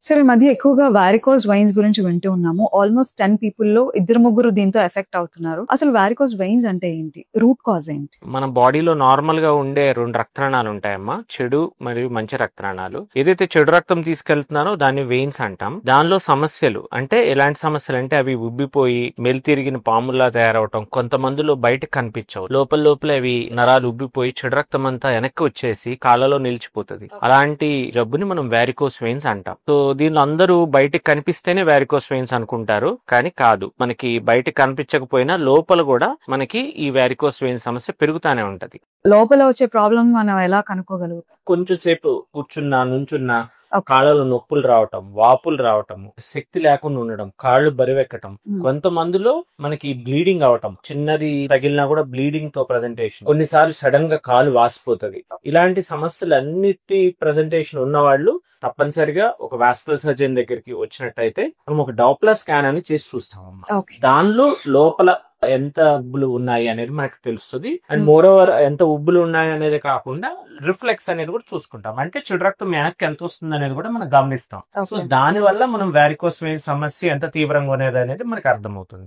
సరే, ఈ మధ్య ఎక్కువగా వారికోస్ వెయిన్స్ గురించి వింటూ ఉన్నాము. ఆల్మోస్ట్ 10 పీపుల్‌లో ఇద్దరు ముగ్గురు దీంతో ఎఫెక్ట్ అవుతున్నారు. అసలు వారికోస్ వెయిన్స్ అంటే ఏంటి? రూట్ కాజ్ ఏంటి? మన బాడీలో నార్మల్ గా ఉండే 2 రక్తనాళాలు ఉంటాయమ్మా, చెడు మరియు మంచి రక్తనాళాలు. ఏదైతే చెడు రక్తం తీసుకెళ్తున్నారో దాన్ని వెయిన్స్ అంటాం. దానిలో సమస్యలు అంటే ఎలాంటి సమస్యలు అంటే అవి ఉబ్బిపోయి మెలితిరిగిన పాముల్లా తయారవటం, కొంతమందిలో బయటకు కనిపించవు, లోపల అవి నరాలు ఉబ్బిపోయి చెడు రక్తం అంతా వెనక్కి వచ్చేసి కాళ్ళలో నిలిచిపోతుంది. అలాంటి జబ్బుని మనం వారికోస్ వెయిన్స్ అంటాం. సో దీనిలో అందరూ బయటకు కనిపిస్తేనే వారికోస్ వెయిన్స్ అనుకుంటారు, కానీ కాదు. మనకి బయటకు కనిపించకపోయినా లోపల కూడా మనకి ఈ వారికోస్ వెయిన్స్ సమస్య పెరుగుతానే ఉంటది. లోపల వచ్చే ప్రాబ్లం మనం ఎలా కనుక్కోగలుగుతాం? కొంచెం సేపు కూర్చున్నా, నుంచున్నా ఓకే. కాళ్ళలో నొప్పులు రావటం, వాపులు రావటం, శక్తి లేకుండా ఉండడం, కాళ్ళు బరువెక్కటం, కొంతమందిలో మనకి బ్లీడింగ్ అవటం, చిన్నది తగిలినా కూడా బ్లీడింగ్ తో ప్రజెంటేషన్, కొన్నిసార్లు సడన్ గా కాలు వాసిపోతుంది. ఇలాంటి సమస్యలన్నిటి ప్రజెంటేషన్ ఉన్న వాళ్ళు తప్పనిసరిగా ఒక వాస్కులర్ సర్జన్ దగ్గరికి వచ్చినట్టయితే మనం ఒక డాప్లర్ స్కాన్ అని చేసి చూస్తామమ్మా. ఓకే. దానిలో లోపల ఎంత ఉబ్బులు ఉన్నాయి అనేది మనకు తెలుస్తుంది. అండ్ మోర్ ఓవర్ ఎంత ఉబ్బులు ఉన్నాయి అనేది కాకుండా రిఫ్లెక్స్ అనేది కూడా చూసుకుంటాం. అంటే చెడు రక్తం వెనక్కి ఎంత వస్తుంది అనేది కూడా మనం గమనిస్తాం. సో దాని వల్ల మనం వారికోస్ వెయిన్స్ సమస్య ఎంత తీవ్రంగా అనేది మనకు అర్థమవుతుంది.